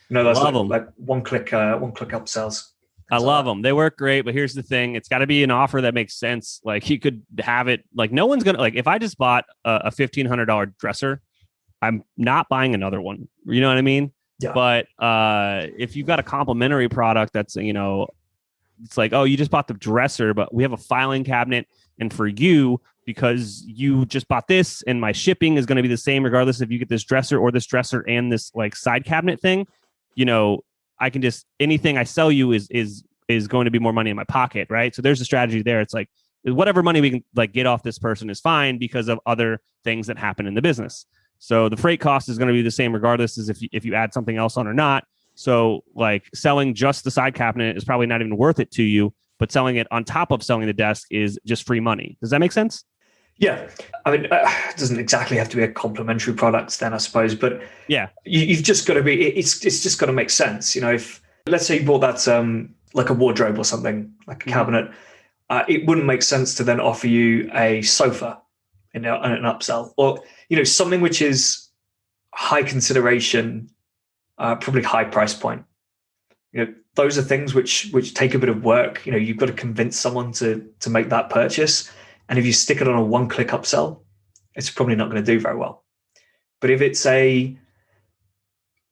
Speaker 1: Those
Speaker 2: Love them.
Speaker 1: like one click upsells.
Speaker 2: I love them. They work great, but here's the thing. It's got to be an offer that makes sense. Like you could have it, like no one's going to, like if I just bought a $1,500 dresser, I'm not buying another one. You know what I mean?
Speaker 1: Yeah.
Speaker 2: But if you've got a complimentary product that's, it's like, oh, you just bought the dresser, but we have a filing cabinet. And for you, because you just bought this and my shipping is going to be the same, regardless if you get this dresser or this dresser and this like side cabinet thing, I can just, anything I sell you is going to be more money in my pocket. Right. So there's a strategy there. It's like whatever money we can like get off this person is fine because of other things that happen in the business. So the freight cost is going to be the same regardless as if you add something else on or not. So like selling just the side cabinet is probably not even worth it to you, but selling it on top of selling the desk is just free money. Does that make sense?
Speaker 1: Yeah. I mean, it doesn't exactly have to be a complementary product then, I suppose, but
Speaker 2: yeah,
Speaker 1: you've just got to be, it's just got to make sense. If let's say you bought that like a wardrobe or something, like a cabinet, it wouldn't make sense to then offer you a sofa in an upsell, or something which is high consideration, probably high price point. Those are things which take a bit of work. You've got to convince someone to make that purchase, and if you stick it on a one-click upsell, it's probably not going to do very well. But if it's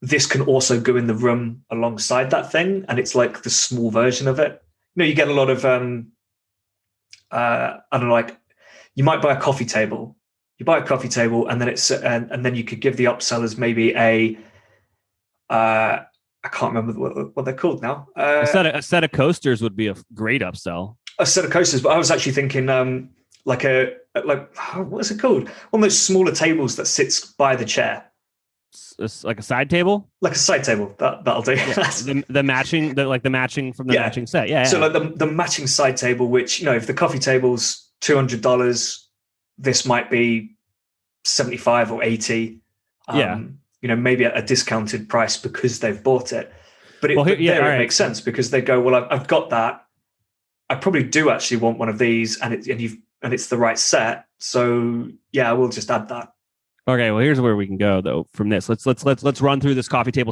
Speaker 1: this can also go in the room alongside that thing, and it's like the small version of it. You get a lot of I don't know, like you might buy a coffee table. You buy a coffee table, and then and then you could give the upsellers maybe I can't remember what they're called now.
Speaker 2: A set of coasters would be a great upsell.
Speaker 1: A set of coasters, but I was actually thinking like what is it called? One of those smaller tables that sits by the chair.
Speaker 2: It's like a side table.
Speaker 1: Like a side table. That'll do.
Speaker 2: Yeah. the matching from the matching set. Yeah.
Speaker 1: So like the matching side table, which if the coffee table's $200, this might be 75 or 80. Maybe at a discounted price because they've bought it. But it makes sense because they go, well, I've got that. I probably do actually want one of these, and it's the right set. So yeah, I will just add that.
Speaker 2: Okay, well, here's where we can go though from this. Let's run through this coffee table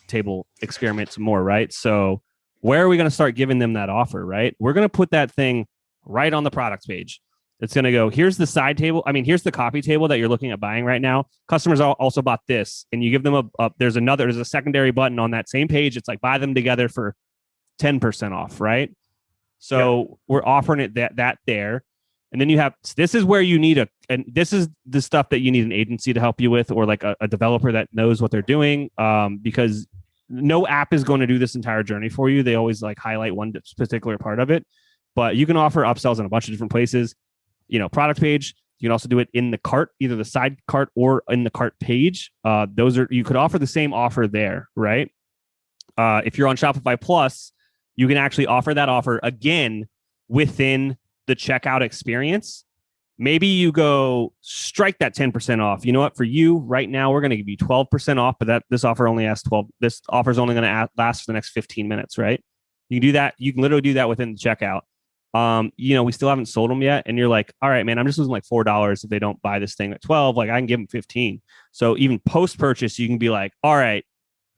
Speaker 2: table experiment some more, right? So where are we going to start giving them that offer, right? We're going to put that thing right on the product page. It's going to go, here's the side table. I mean, here's the coffee table that you're looking at buying right now. Customers also bought this, and you give them there's a secondary button on that same page. It's like buy them together for 10% off, right? So we're offering it that there. And then you have, this is where you need and this is the stuff that you need an agency to help you with, or like a developer that knows what they're doing, because no app is going to do this entire journey for you. They always like highlight one particular part of it, but you can offer upsells in a bunch of different places. Product page. You can also do it in the cart, either the side cart or in the cart page. You could offer the same offer there, right? If you're on Shopify Plus, you can actually offer that offer again within the checkout experience. Maybe you go strike that 10% off. You know what? For you right now, we're going to give you 12% off, but this offer only lasts 12. This offer is only going to last for the next 15 minutes, right? You can do that. You can literally do that within the checkout. We still haven't sold them yet. And you're like, all right, man, I'm just losing like $4 if they don't buy this thing at 12. Like I can give them 15. So even post-purchase, you can be like, all right,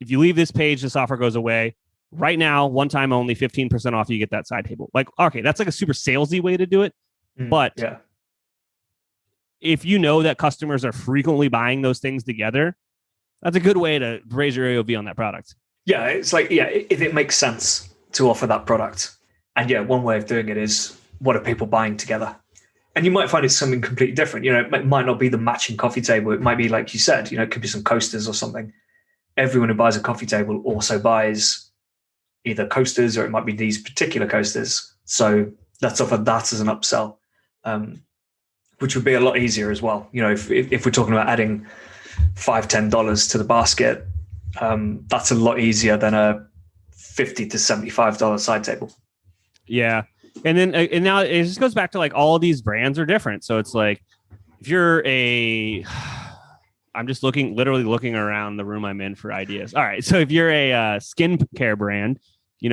Speaker 2: if you leave this page, this offer goes away. Right now, one time only, 15% off, you get that side table. Like, okay, that's like a super salesy way to do it. But if you know that customers are frequently buying those things together, that's a good way to raise your AOV on that product.
Speaker 1: Yeah, it's like, if it makes sense to offer that product. And one way of doing it is, what are people buying together? And you might find it's something completely different. It might not be the matching coffee table. It might be, like you said, it could be some coasters or something. Everyone who buys a coffee table also buys either coasters, or it might be these particular coasters. So let's offer that as an upsell, which would be a lot easier as well. If we're talking about adding $5-10 to the basket, that's a lot easier than a $50 to $75 side table.
Speaker 2: Yeah. And then, and now it just goes back to like all of these brands are different. So it's like, if you're I'm just literally looking around the room I'm in for ideas. All right. So if you're a skincare brand,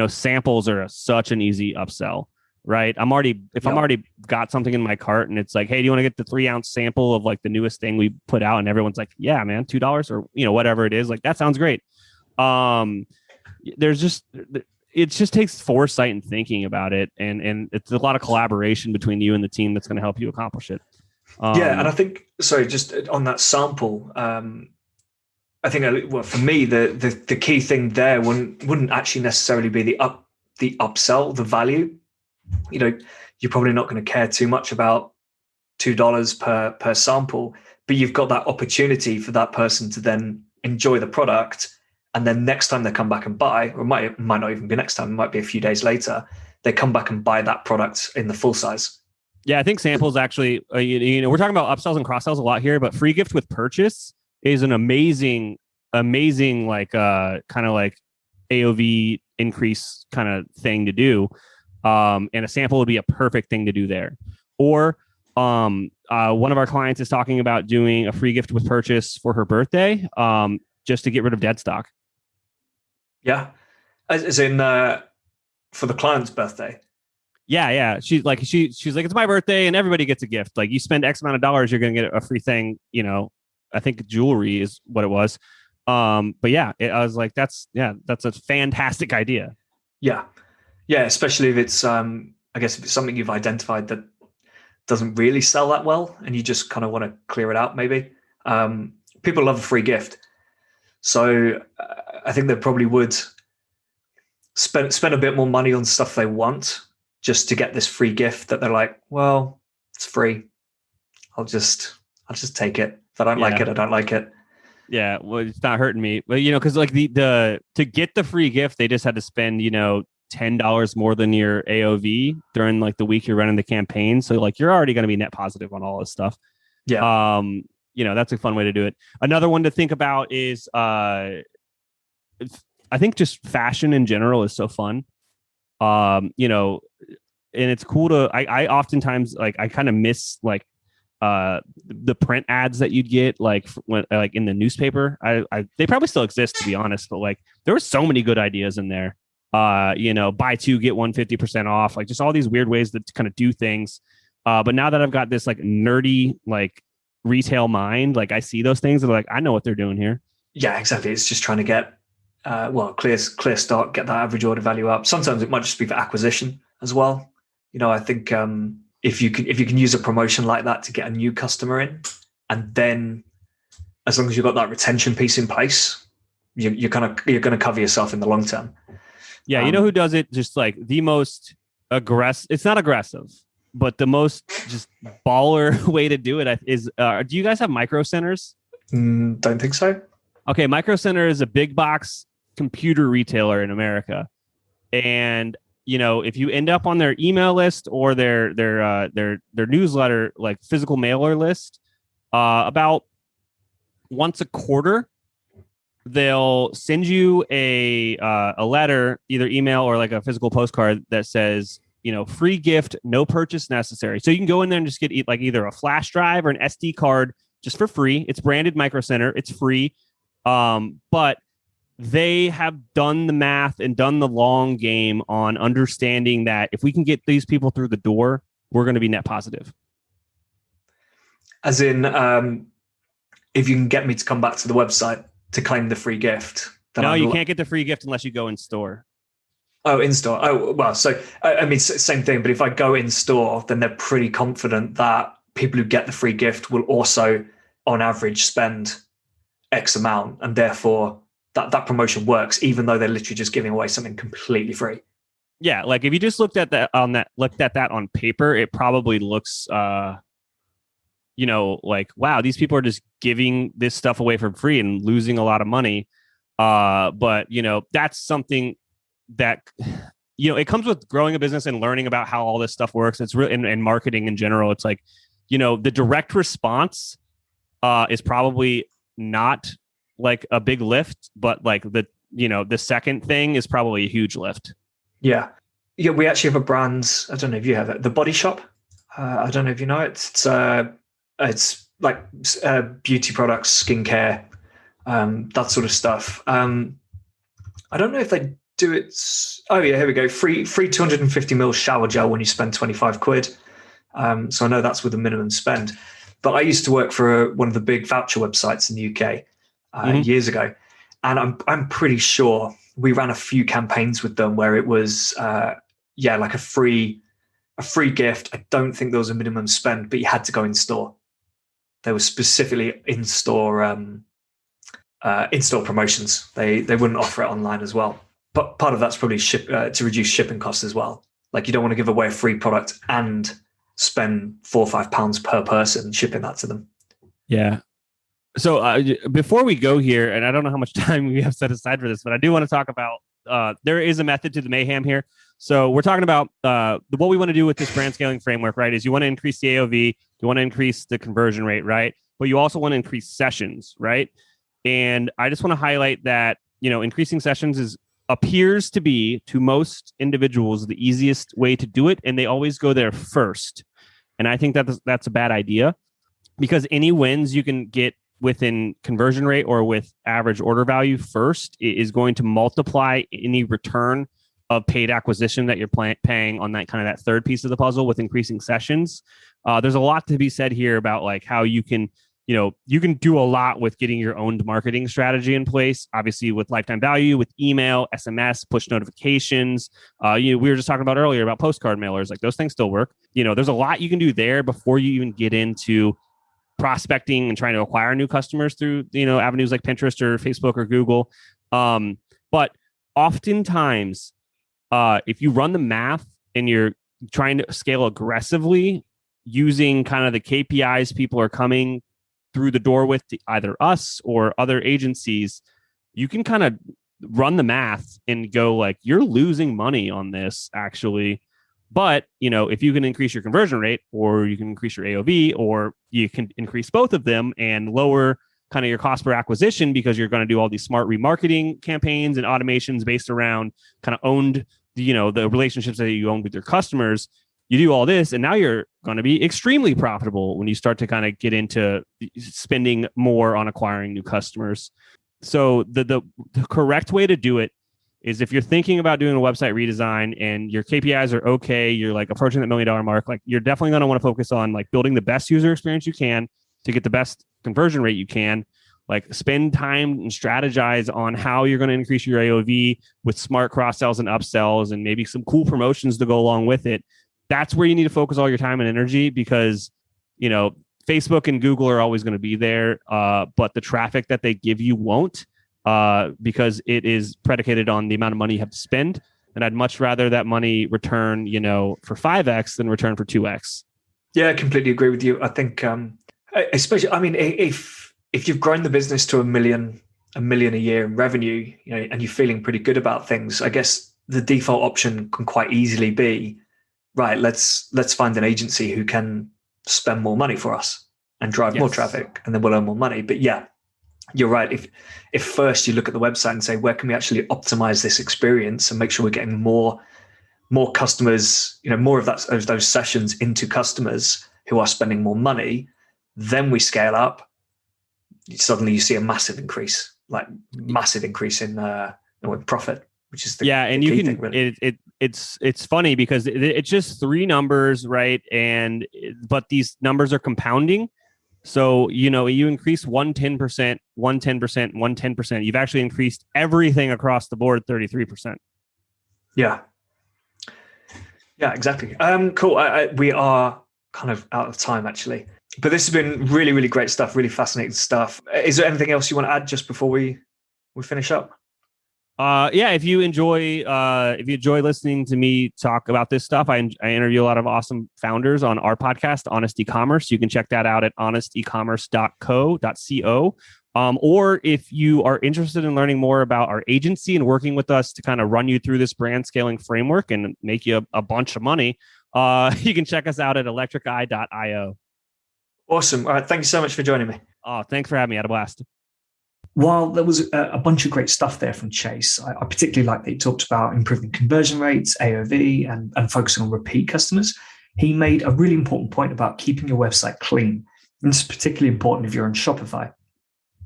Speaker 2: samples are such an easy upsell, right? I'm already got something in my cart and it's like, hey, do you want to get the 3-ounce sample of like the newest thing we put out? And everyone's like, yeah, man, $2 or, whatever it is. Like, that sounds great. There's just, it just takes foresight and thinking about it. And it's a lot of collaboration between you and the team that's going to help you accomplish it.
Speaker 1: And I think, sorry, just on that sample, I think, well, for me, the key thing there wouldn't actually necessarily be the upsell, the value. You're probably not going to care too much about $2 per sample, but you've got that opportunity for that person to then enjoy the product. And then next time they come back and buy, or it might not even be next time, it might be a few days later, they come back and buy that product in the full size.
Speaker 2: Yeah, I think samples actually, we're talking about upsells and cross sells a lot here, but free gift with purchase is an amazing, like kind of like AOV increase kind of thing to do. And a sample would be a perfect thing to do there. Or one of our clients is talking about doing a free gift with purchase for her birthday, just to get rid of dead stock.
Speaker 1: Yeah, as in for the client's birthday.
Speaker 2: Yeah. She's like, it's my birthday and everybody gets a gift. Like you spend X amount of dollars, you're going to get a free thing. I think jewelry is what it was. But yeah, I was like, that's a fantastic idea.
Speaker 1: Yeah. Especially if it's, I guess if it's something you've identified that doesn't really sell that well and you just kind of want to clear it out. Maybe people love a free gift. So I think they probably would spend a bit more money on stuff they want just to get this free gift that they're like, well, it's free. I'll just take it. If I don't like it, I don't like it.
Speaker 2: Yeah, well, it's not hurting me. But because like the to get the free gift, they just had to spend $10 more than your AOV during like the week you're running the campaign. So like you're already going to be net positive on all this stuff.
Speaker 1: Yeah.
Speaker 2: That's a fun way to do it. Another one to think about is I think just fashion in general is so fun. And it's cool to I oftentimes like I kind of miss like the print ads that you'd get like when like in the newspaper. They probably still exist, to be honest, but like there were so many good ideas in there. Buy two get one 50% off, like just all these weird ways to kind of do things. But now that I've got this like nerdy like retail mind, like I see those things and like I know what they're doing here.
Speaker 1: Yeah, exactly. It's just trying to get clear stock, get that average order value up. Sometimes it might just be for acquisition as well. I think if you can use a promotion like that to get a new customer in, and then as long as you've got that retention piece in place, you're going to cover yourself in the long term.
Speaker 2: Yeah, you know who does it just like the most aggressive? It's not aggressive, but the most just baller way to do it is. Do you guys have Micro Centers?
Speaker 1: Don't think so.
Speaker 2: Okay, Micro Center is a big box computer retailer in America, and if you end up on their email list or their newsletter, like physical mailer list, about once a quarter, they'll send you a letter, either email or like a physical postcard that says, free gift, no purchase necessary. So you can go in there and just get like either a flash drive or an SD card just for free. It's branded Micro Center. It's free. But they have done the math and done the long game on understanding that if we can get these people through the door, we're going to be net positive.
Speaker 1: As in, if you can get me to come back to the website to claim the free gift.
Speaker 2: No, you can't get the free gift unless you go in store.
Speaker 1: Oh, in store. Oh, well, so I mean, same thing. But if I go in store, then they're pretty confident that people who get the free gift will also, on average, spend X amount, and therefore that promotion works, even though they're literally just giving away something completely free.
Speaker 2: Yeah, like if you just looked at that on paper, it probably looks, like, wow, these people are just giving this stuff away for free and losing a lot of money. But that's something that it comes with growing a business and learning about how all this stuff works. It's really and marketing in general. It's like the direct response is probably not like a big lift, but like the second thing is probably a huge lift.
Speaker 1: Yeah. We actually have a brand. I don't know if you have it. The Body Shop. I don't know if you know it. It's like beauty products, skincare, that sort of stuff. I don't know if they do it. Oh yeah, here we go. Free 250 ml shower gel when you spend 25 quid. So I know that's with a minimum spend. But I used to work for one of the big voucher websites in the UK years ago. And I'm pretty sure we ran a few campaigns with them where it was like a free gift. I don't think there was a minimum spend, but you had to go in store. There was specifically in-store promotions. They wouldn't offer it online as well. But part of that's probably to reduce shipping costs as well. Like, you don't want to give away a free product and spend £4 or £5 per person shipping that to them.
Speaker 2: Yeah. So before we go here, and I don't know how much time we have set aside for this, but I do want to talk about there is a method to the mayhem here. So we're talking about what we want to do with this brand scaling framework, right? Is you want to increase the AOV, you want to increase the conversion rate, right? But you also want to increase sessions, right? And I just want to highlight that, increasing sessions appears to be, to most individuals, the easiest way to do it, and they always go there first. And I think that's a bad idea, because any wins you can get within conversion rate or with average order value first is going to multiply any return of paid acquisition that you're paying on that kind of that third piece of the puzzle with increasing sessions. There's a lot to be said here about like how you can do a lot with getting your own marketing strategy in place, obviously with lifetime value, with email, SMS, push notifications. We were just talking about earlier about postcard mailers, like those things still work. There's a lot you can do there before you even get into prospecting and trying to acquire new customers through, avenues like Pinterest or Facebook or Google. But oftentimes, if you run the math and you're trying to scale aggressively using kind of the KPIs people are coming through the door with, either us or other agencies, you can kind of run the math and go like, you're losing money on this actually. But, if you can increase your conversion rate, or you can increase your AOV, or you can increase both of them and lower kind of your cost per acquisition, because you're going to do all these smart remarketing campaigns and automations based around kind of owned, the relationships that you own with your customers. You do all this, and now you're going to be extremely profitable when you start to kind of get into spending more on acquiring new customers. So the correct way to do it is, if you're thinking about doing a website redesign and your KPIs are okay, you're like approaching that $1 million mark, like you're definitely going to want to focus on like building the best user experience you can to get the best conversion rate you can. Like, spend time and strategize on how you're going to increase your AOV with smart cross sells and upsells, and maybe some cool promotions to go along with it. That's where you need to focus all your time and energy, because, Facebook and Google are always going to be there, but the traffic that they give you won't. Because it is predicated on the amount of money you have to spend. And I'd much rather that money return, for 5x than return for 2x.
Speaker 1: Yeah, I completely agree with you. I think, especially, if you've grown the business to $1 million a year in revenue, and you're feeling pretty good about things, I guess the default option can quite easily be, right, let's find an agency who can spend more money for us and drive more traffic, and then we'll earn more money. But yeah, you're right. If first you look at the website and say, where can we actually optimize this experience and make sure we're getting more customers, more of those sessions into customers who are spending more money, then we scale up. Suddenly you see a massive increase in profit, which is the
Speaker 2: and
Speaker 1: the
Speaker 2: you
Speaker 1: key
Speaker 2: can
Speaker 1: thing, really.
Speaker 2: it's funny because it's just three numbers, right? But these numbers are compounding. So, you increase 110%, 110%, 110%. You've actually increased everything across the board 33%.
Speaker 1: Yeah. Yeah, exactly. Cool. We are kind of out of time, actually. But this has been really, really great stuff, really fascinating stuff. Is there anything else you want to add just before we finish up?
Speaker 2: If you enjoy listening to me talk about this stuff, I interview a lot of awesome founders on our podcast, Honest E-commerce. You can check that out at honestecommerce.co. Or if you are interested in learning more about our agency and working with us to kind of run you through this brand scaling framework and make you a bunch of money, you can check us out at electriceye.io.
Speaker 1: Awesome. All right. Thank you so much for joining me.
Speaker 2: Oh, thanks for having me. I had a blast.
Speaker 1: While there was a bunch of great stuff there from Chase, I particularly like that he talked about improving conversion rates, AOV, and focusing on repeat customers. He made a really important point about keeping your website clean. And this is particularly important if you're on Shopify.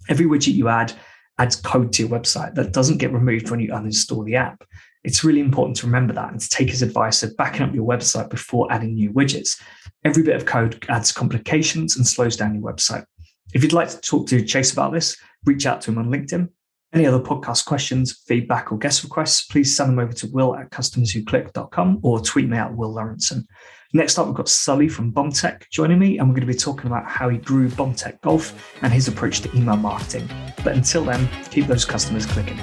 Speaker 1: Every widget you add adds code to your website that doesn't get removed when you uninstall the app. It's really important to remember that and to take his advice of backing up your website before adding new widgets. Every bit of code adds complications and slows down your website. If you'd like to talk to Chase about this, reach out to him on LinkedIn. Any other podcast questions, feedback, or guest requests, please send them over to will@customerswhoclick.com or tweet me at Will Lawrenson. Next up, we've got Sully from BombTech joining me, and we're going to be talking about how he grew BombTech Golf and his approach to email marketing. But until then, keep those customers clicking.